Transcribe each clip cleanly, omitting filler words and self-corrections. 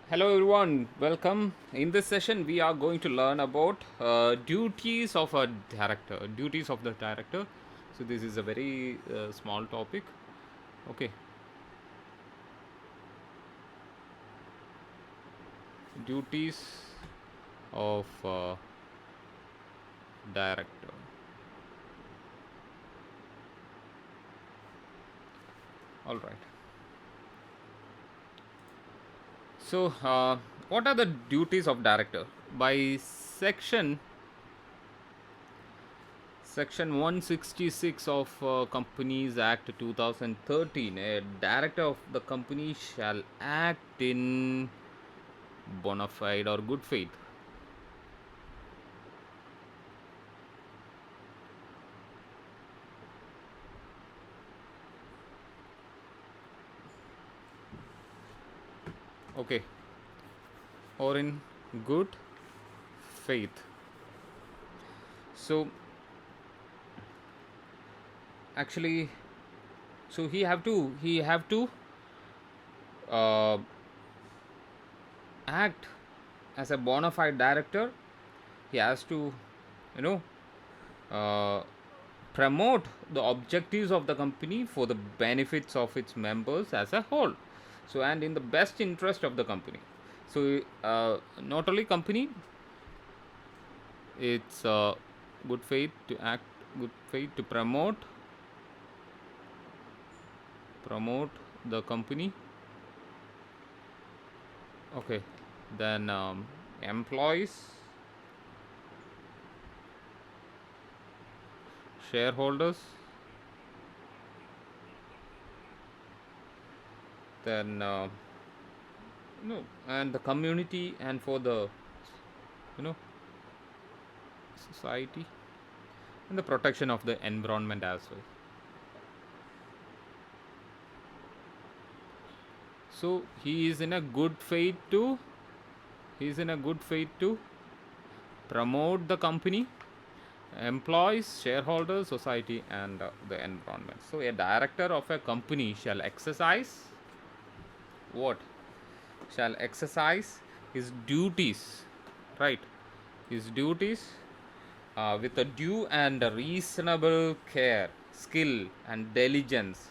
Hello everyone, welcome. In this session, we are going to learn about duties of a director. Duties of the director. So this is a very small topic. Okay, duties of director. All right. So what are the duties of director? By Section 166 of Companies Act 2013, a director of the company shall act in bona fide or good faith. Okay, or in good faith. So actually, so he have to uh, act as a bona fide director. He has to, you know, uh, promote the objectives of the company for the benefits of its members as a whole, so and in the best interest of the company. So not only company, it's good faith to act, good faith to promote the company. Okay, then employees, shareholders, then no, and the community, and for the, you know, society, and the protection of the environment as well. So he is in a good faith to promote the company, employees, shareholders, society, and the environment. So a director of a company shall exercise what? Shall exercise his duties, right? His duties with a due and a reasonable care, skill, and diligence,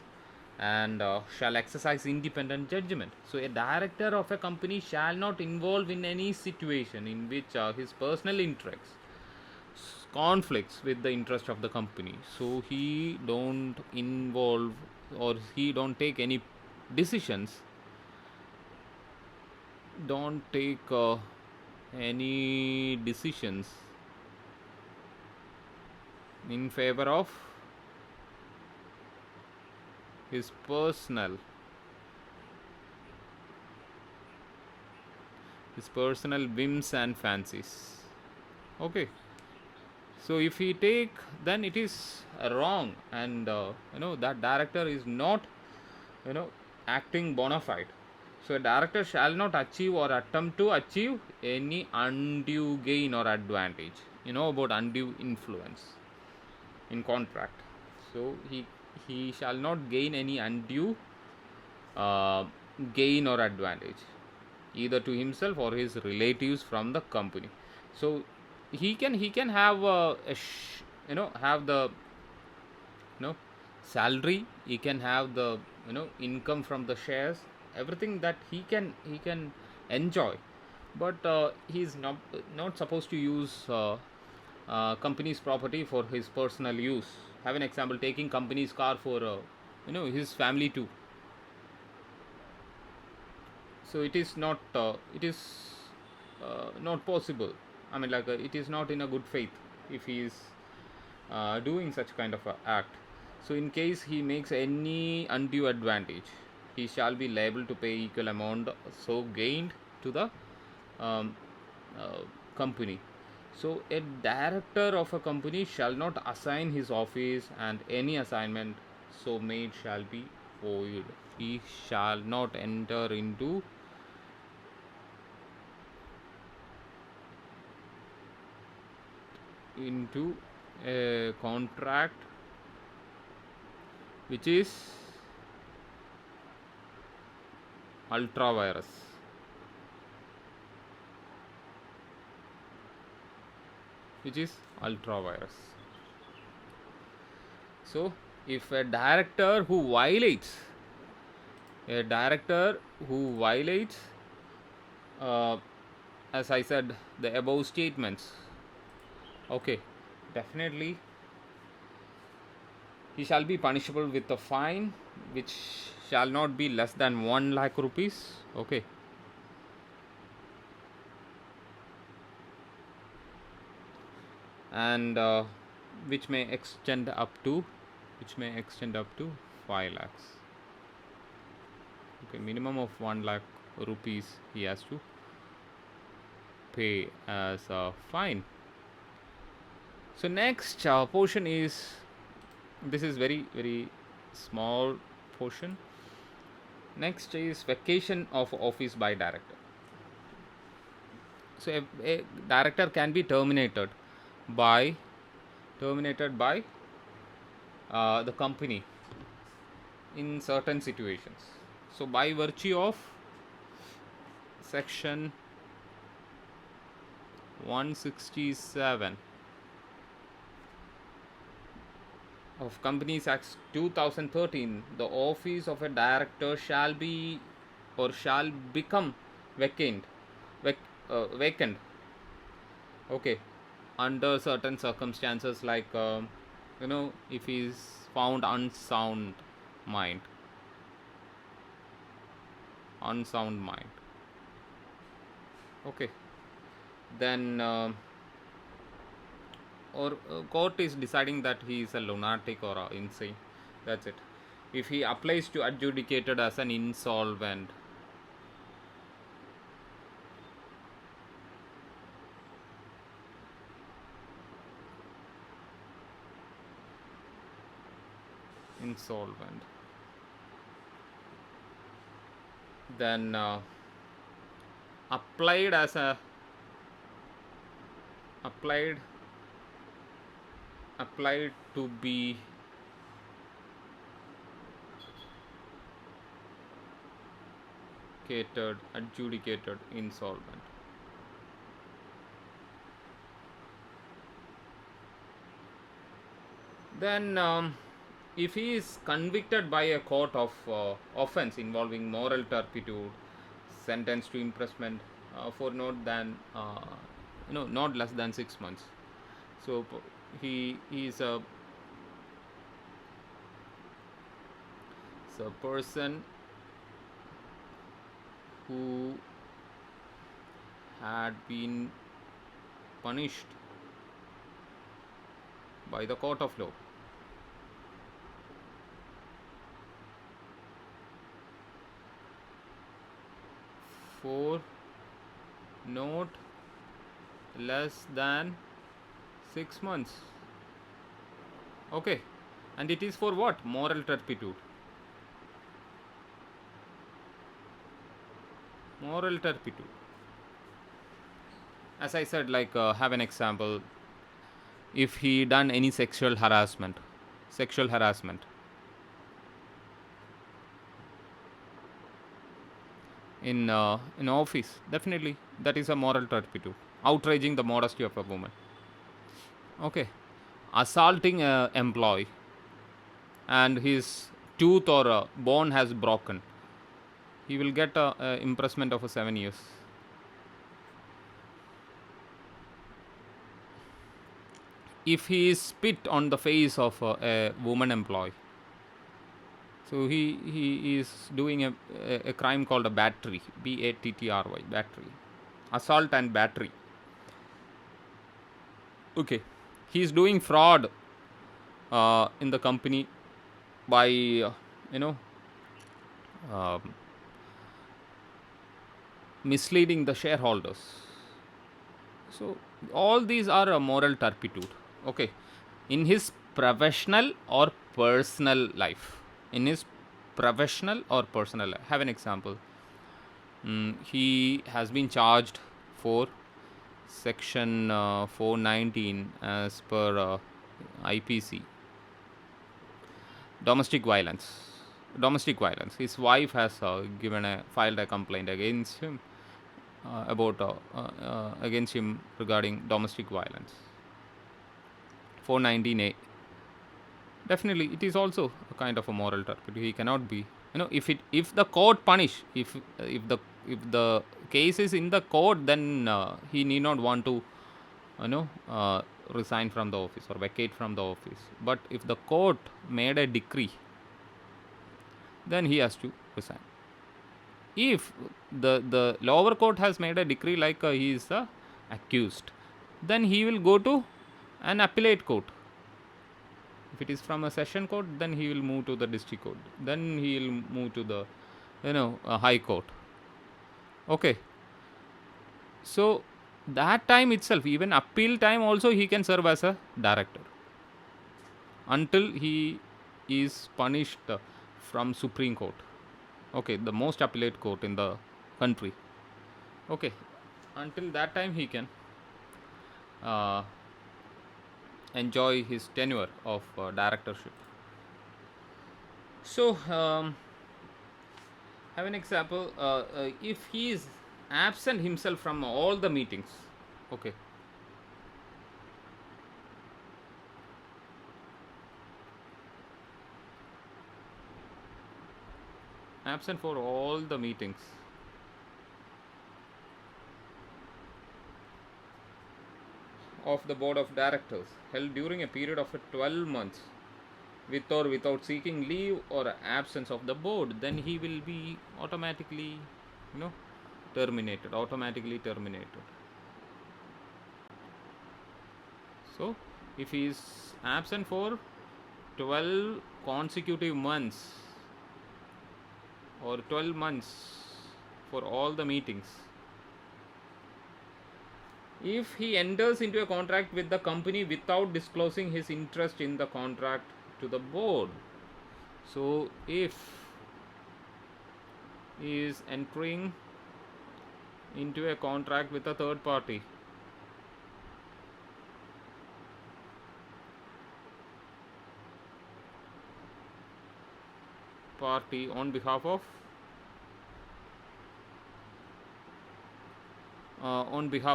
and shall exercise independent judgment. So, a director of a company shall not involve in any situation in which his personal interests conflicts with the interest of the company. So he don't involve, or he don't take any decisions, don't take any decisions in favor of his personal whims and fancies. Okay, so if he take, then it is wrong, and that director is not, you know acting bona fide. So a director shall not achieve or attempt to achieve any undue gain or advantage. You know about undue influence in contract. So he shall not gain any undue uh, gain or advantage, either to himself or his relatives from the company. So he can have have the, salary. He can have the, income from the shares, everything that he can enjoy. But he is not supposed to use company's property for his personal use. Have an example, taking company's car for his family too. So it is not possible. I mean, like, it is not in a good faith if he is doing such kind of a act. So in case he makes any undue advantage, he shall be liable to pay equal amount so gained to the um, uh, company. So a director of a company shall not assign his office, and any assignment so made shall be void. He shall not enter into a contract which is ultra virus. which is ultra virus. So if a director who violates a director who violates uh, as I said the above statements, okay, definitely he shall be punishable with a fine which shall not be less than 1 lakh rupees. Okay, and which may extend up to 5 lakhs. Okay, minimum of 1 lakh rupees he has to pay as a fine. So next portion is, this is very small portion. Next is vacation of office by director. So a director can be by terminated by the company in certain situations. So by virtue of section 167 of Companies Act 2013, the office of a director shall be or shall become vacant, vacant. Okay, under certain circumstances, like if he is found mind, unsound mind. Okay, then or court is deciding that he is a lunatic or insane. That's it. If he applies to adjudicated as an insolvent, then applied as a applied to be adjudicated insolvent. Then if he is convicted by a court of offense involving moral turpitude, sentenced to imprisonment for not less than 6 months. So he is a person who had been punished by the court of law for not less than 6 months. Okay, and it is for what? Moral turpitude. As I said, like have an example. If he done any sexual harassment in office, definitely that is a moral turpitude, outraging the modesty of a woman. Okay, assaulting a employee and his tooth or bone has broken, he will get a imprisonment of 7 years. If he is spit on the face of a woman employee, so he is doing a crime called a battery, BATTRY, battery, assault and battery. Okay, he is doing fraud in the company by misleading the shareholders. So all these are a moral turpitude. Okay, in his professional or personal life. Have an example. He has been charged for section 419 as per IPC. Domestic violence. His wife has filed a complaint against him against him regarding domestic violence. 419A. Definitely, it is also a kind of a moral turpitude. He cannot be, if the court punish, if the case is in the court, then he need not want to, you know, resign from the office or vacate from the office. But if the court made a decree, then he has to resign. If the lower court has made a decree like he is accused, then he will go to an appellate court. If it is from a session court, then he will move to the district court. Then he will move to the, high court. Okay. So that time itself, even appeal time also, he can serve as a director until he is punished from Supreme Court. Okay, the most appellate court in the country. Okay, until that time he can uh, enjoy his tenure of directorship. So, have an example. If he is absent himself from all the meetings, okay, absent for all the meetings of the board of directors held during a period of 12 months, with or without seeking leave or absence of the board, then he will be automatically, automatically terminated. So if he is absent for 12 consecutive months or 12 months for all the meetings, if he enters into a contract with the company without disclosing his interest in the contract to the board, so if he is entering into a contract with a third party on behalf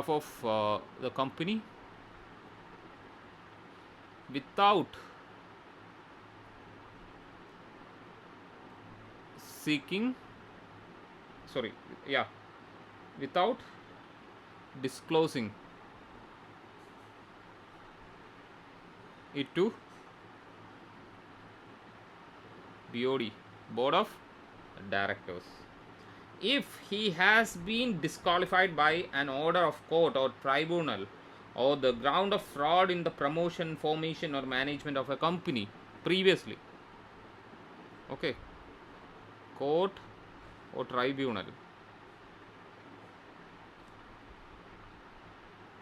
of the company without seeking sorry yeah without disclosing it to BOD, board of directors. If he has been disqualified by an order of court or tribunal or the ground of fraud in the promotion, formation or management of a company previously, okay, court or tribunal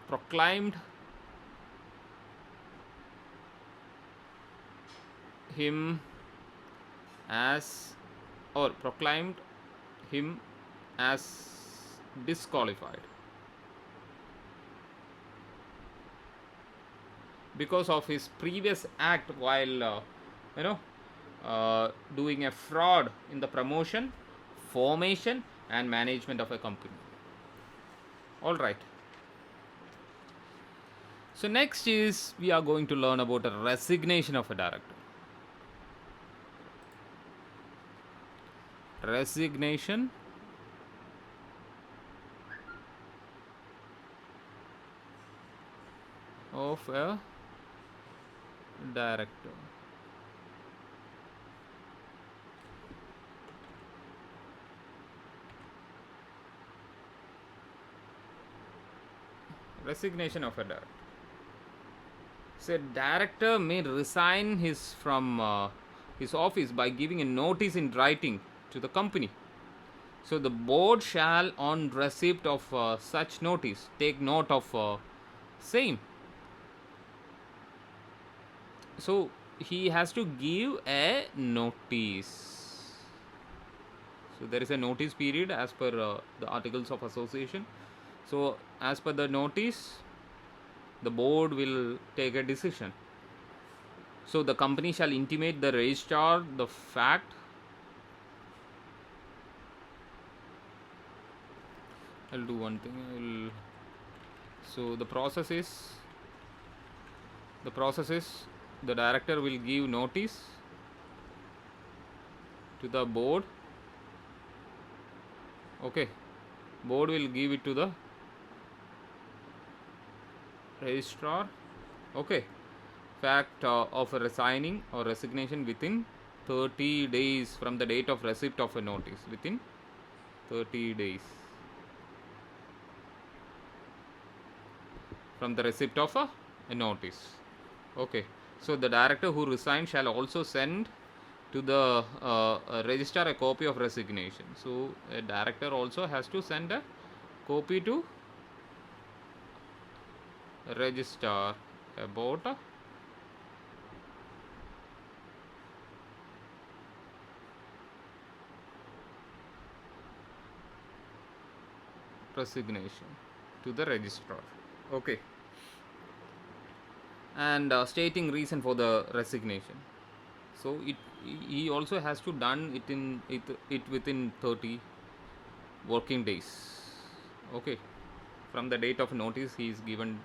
proclaimed him as or proclaimed him as disqualified because of his previous act while doing a fraud in the promotion, formation and management of a company. All right. So next is we are going to learn about a resignation of a director. Resignation of a director. Resignation of a director. So a director may resign from his office by giving a notice in writing to the company. So the board shall, on receipt of such notice, take note of same. So he has to give a notice. So there is a notice period as per the articles of association. So as per the notice, the board will take a decision. So the company shall intimate the registrar the fact. I'll do one thing. So the process is The process is the director will give notice to the board. Okay, board will give it to the registrar. Okay, fact of resigning or resignation within 30 days from the date of receipt of a notice. Within 30 days from the receipt of a notice. Okay, so the director who resigned shall also send to the registrar a copy of resignation. So a director also has to send a copy to registrar about resignation to the registrar. Okay, and stating reason for the resignation. So he also has to done it within 30 working days. Okay, from the date of notice he is given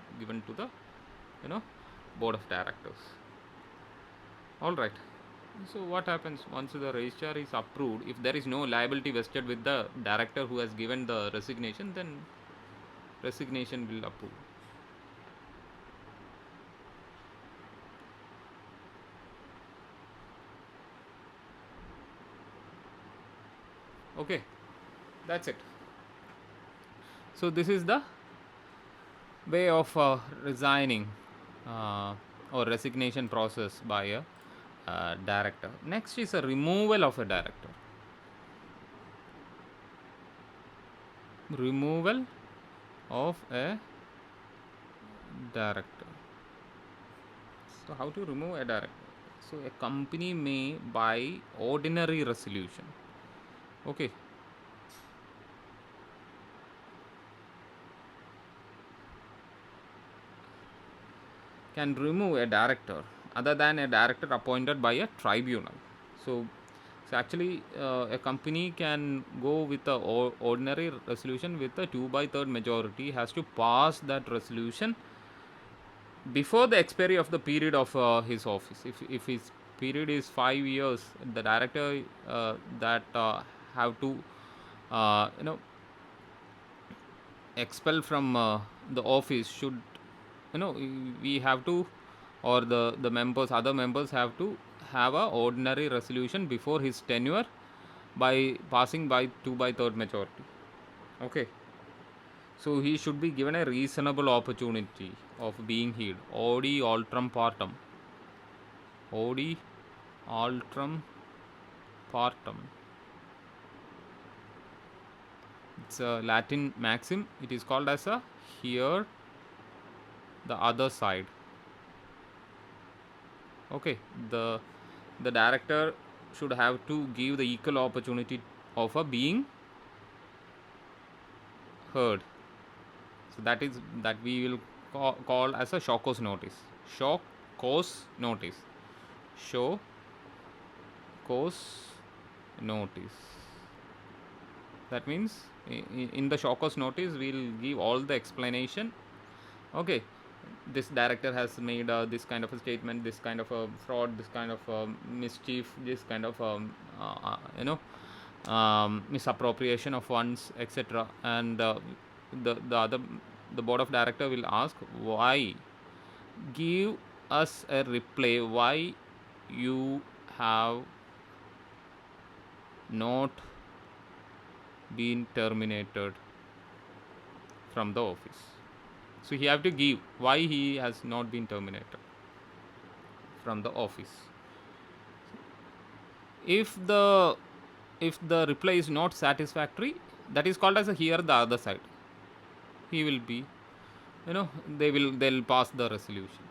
to the board of directors. All right. So what happens once the registrar is approved? If there is no liability vested with the director who has given the resignation, then resignation will approve. Okay, that's it. So this is the way of resigning or resignation process by a director. Next is a removal of a director. Removal of a director. So how to remove a director? So a company may by ordinary resolution. Okay. Can remove a director other than a director appointed by a tribunal. So actually, a company can go with the ordinary resolution with a 2/3 majority. Has to pass that resolution before the expiry of the period of his office. If his period is 5 years, the director that have to uh, you know expel from the office should, we have to, or the members, other members have to have a ordinary resolution before his tenure by passing by 2/3 majority. Okay, so he should be given a reasonable opportunity of being heard. Odi altrum partum. Odi altrum partum. It's a Latin maxim. It is called as a hear the other side. Okay, the director should have to give the equal opportunity of a being heard. So that we will call as a show cause notice. Show cause notice. Show cause notice. That means in the show cause notice we'll give all the explanation. Okay, this director has made this kind of a statement, this kind of a fraud, this kind of mischief, this kind of misappropriation of funds, etc. And the board of director will ask why. Give us a reply why you have not been terminated from the office. So he have to give why he has not been terminated from the office. If the reply is not satisfactory, that is called as a hear the other side. He will be, they'll pass the resolution.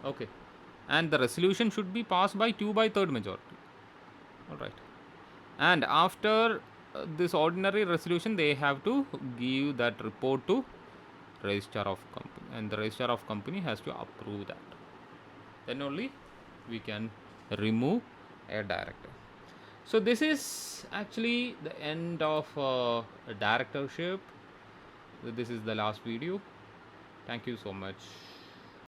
Okay, and the resolution should be passed by 2/3 majority. All right, and after this ordinary resolution, they have to give that report to registrar of company, and the registrar of company has to approve that. Then only we can remove a director. So this is actually the end of a directorship. This is the last video. Thank you so much.